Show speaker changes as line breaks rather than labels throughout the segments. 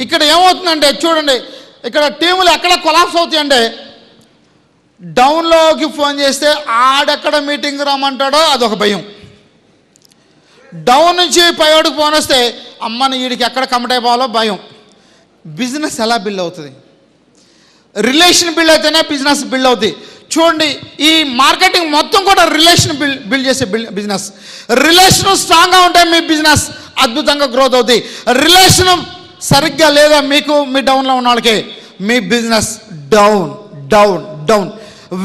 ఇక్కడ ఏమవుతుందంటే చూడండి, ఇక్కడ టీములు ఎక్కడ కొలాప్స్ అవుతాయంటే, డౌన్లోకి ఫోన్ చేస్తే ఆడెక్కడ మీటింగ్ రమ్మంటాడో అదొక భయం. డౌన్ నుంచి పైవాడికి ఫోన్ వస్తే అమ్మని వీడికి ఎక్కడ కమిట్ అయిపోవాలో భయం. బిజినెస్ ఎలా బిల్డ్ అవుతుంది? రిలేషన్ బిల్డ్ అయితేనే బిజినెస్ బిల్డ్ అవుతుంది. చూడండి, ఈ మార్కెటింగ్ మొత్తం కూడా రిలేషన్ బిల్డ్ చేసే బిజినెస్. రిలేషన్ స్ట్రాంగ్గా ఉంటే మీ బిజినెస్ అద్భుతంగా గ్రోత్ అవుతుంది. రిలేషన్ సరిగ్గా లేదా మీకు, మీ డౌన్లో ఉన్న వాళ్ళకి మీ బిజినెస్ డౌన్ డౌన్ డౌన్.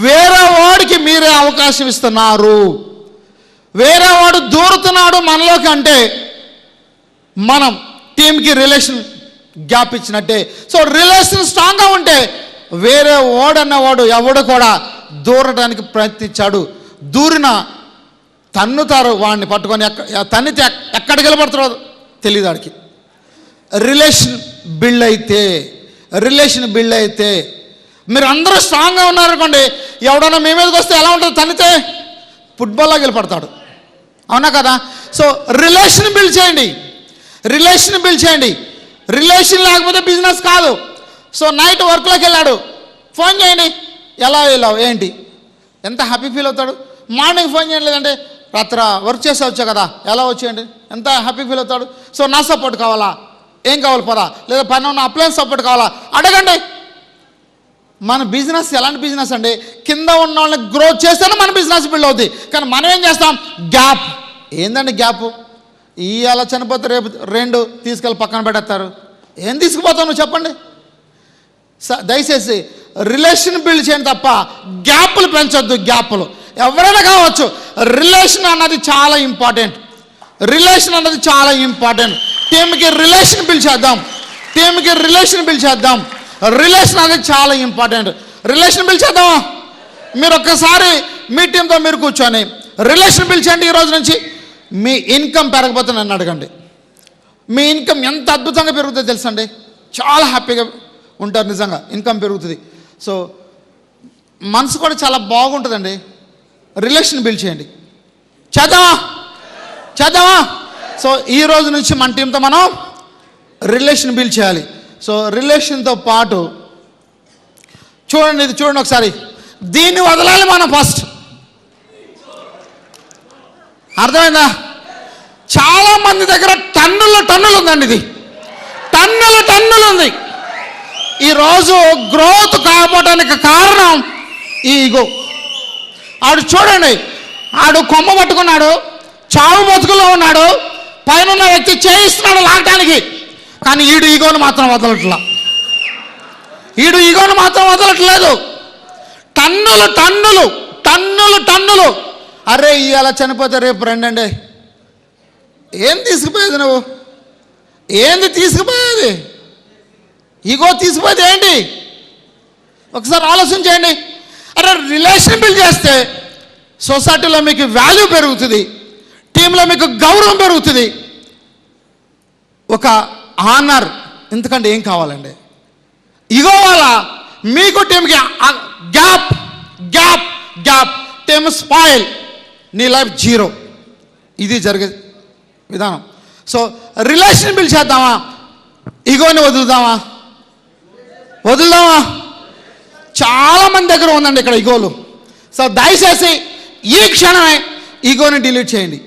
వేరే వాడికి మీరే అవకాశం ఇస్తున్నారు, వేరే వాడు దూరుతున్నాడు మనలోకి అంటే మనం టీంకి రిలేషన్ గ్యాప్ ఇచ్చినట్టే. సో రిలేషన్ స్ట్రాంగ్గా ఉంటే వేరే వాడన్నవాడు ఎవడు కూడా దూరడానికి ప్రయత్నించాడు. దూరిన తన్నుతారు వాడిని పట్టుకొని, తన్నితే ఎక్కడికి వెళ్ళబడతారో తెలియదు వాడికి. రిలేషన్ బిల్డ్ అయితే మీరు అందరూ స్ట్రాంగ్గా ఉన్నారనుకోండి, ఎవడన్నా మీ మీదకి వస్తే ఎలా ఉంటుంది? తన్నితే ఫుట్బాల్లోకి వెళ్ళిపడతాడు, అవునా కదా? సో రిలేషన్ బిల్డ్ చేయండి. రిలేషన్ లేకపోతే బిజినెస్ కాదు. సో నైట్ వర్క్లోకి వెళ్ళాడు, ఫోన్ చేయండి, ఎలా వెళ్ళావు ఏంటి, ఎంత హ్యాపీ ఫీల్ అవుతాడు. మార్నింగ్ ఫోన్ చేయండి, లేదంటే రాత్రి వర్క్ చేసి వచ్చా కదా ఎలా వచ్చేయండి, ఎంత హ్యాపీ ఫీల్ అవుతాడు. సో నా సపోర్ట్ కావాలా, ఏం కావాలి పదా, లేదా పైన ఉన్న అప్లయన్స్ సపోర్ట్ కావాలా అడగండి. మన బిజినెస్ ఎలాంటి బిజినెస్ అండి? కింద ఉన్న వాళ్ళని గ్రోత్ చేస్తేనే మన బిజినెస్ బిల్డ్ అవుతుంది. కానీ మనం ఏం చేస్తాం? గ్యాప్. ఏందండి గ్యాప్? ఇవాళ చనిపోతే రేపు 2 తీసుకెళ్ళి పక్కన పెట్టేస్తారు. ఏం తీసుకుపోతావు నువ్వు చెప్పండి? దయచేసి రిలేషన్ బిల్డ్ చేయండి తప్ప గ్యాప్లు పెంచొద్దు. గ్యాప్లు ఎవరైనా కావచ్చు, రిలేషన్ అన్నది చాలా ఇంపార్టెంట్. టీంకి రిలేషన్ బిల్డ్ చేద్దాం. రిలేషన్ అనేది చాలా ఇంపార్టెంట్. రిలేషన్ బిల్డ్ చేద్దామా? మీరు ఒక్కసారి మీ టీంతో మీరు కూర్చొని రిలేషన్ బిల్డ్ చేయండి. ఈ రోజు నుంచి మీ ఇన్కమ్ పెరగకపోతే నన్ను అడగండి. మీ ఇన్కమ్ ఎంత అద్భుతంగా పెరుగుతుందో తెలుసండి. చాలా హ్యాపీగా ఉంటారు, నిజంగా ఇన్కమ్ పెరుగుతుంది. సో మనసు కూడా చాలా బాగుంటుందండి. రిలేషన్ బిల్డ్ చేయండి. చేద్దామా? సో ఈ రోజు నుంచి మన టీంతో మనం రిలేషన్ బిల్డ్ చేయాలి. సో రిలేషన్తో పాటు చూడండి, ఇది చూడండి ఒకసారి, దీన్ని వదలాలి మనం ఫస్ట్. అర్థమైందా? చాలా మంది దగ్గర టన్నులు ఉందండి. ఇది టన్నులు ఉంది. ఈరోజు గ్రోత్ కాకపోవడానికి కారణం ఈ ఈగో. ఆడు చూడండి, ఆడు కొమ్మ పట్టుకున్నాడు, చావు బతుకులో ఉన్నాడు, పైన ఉన్న వ్యక్తి చేయిస్తున్నాడు లాగటానికి, కానీ ఈడు ఈగోను మాత్రం వదలట్లేదు. టన్నులు. అరే ఇవాళ చనిపోతే రేపు రండి. ఏం తీసుకుపోయేది నువ్వు? ఏంది తీసుకుపోయేది? ఈగో తీసుకుపోయేది ఏంటి? ఒకసారి ఆలోచన చేయండి. అరే రిలేషన్ బిల్డ్ చేస్తే సొసైటీలో మీకు వాల్యూ పెరుగుతుంది, టీంలో మీకు గౌరవం పెరుగుతుంది, ఒక ఆనర్. ఎందుకంటే ఏం కావాలండి? ఈగో వల్ల మీకు టీంకి గ్యాప్ టీమ్ స్పాయిల్, నీ లైఫ్ 0. ఇది జరిగే విధానం. సో రిలేషన్ బిల్డ్ చేద్దామా? ఈగోని వదులుదామా? చాలా మంది దగ్గర ఉందండి ఇక్కడ ఈగోలు. సో దయచేసి ఈ క్షణమే ఈగోని డిలీట్ చేయండి.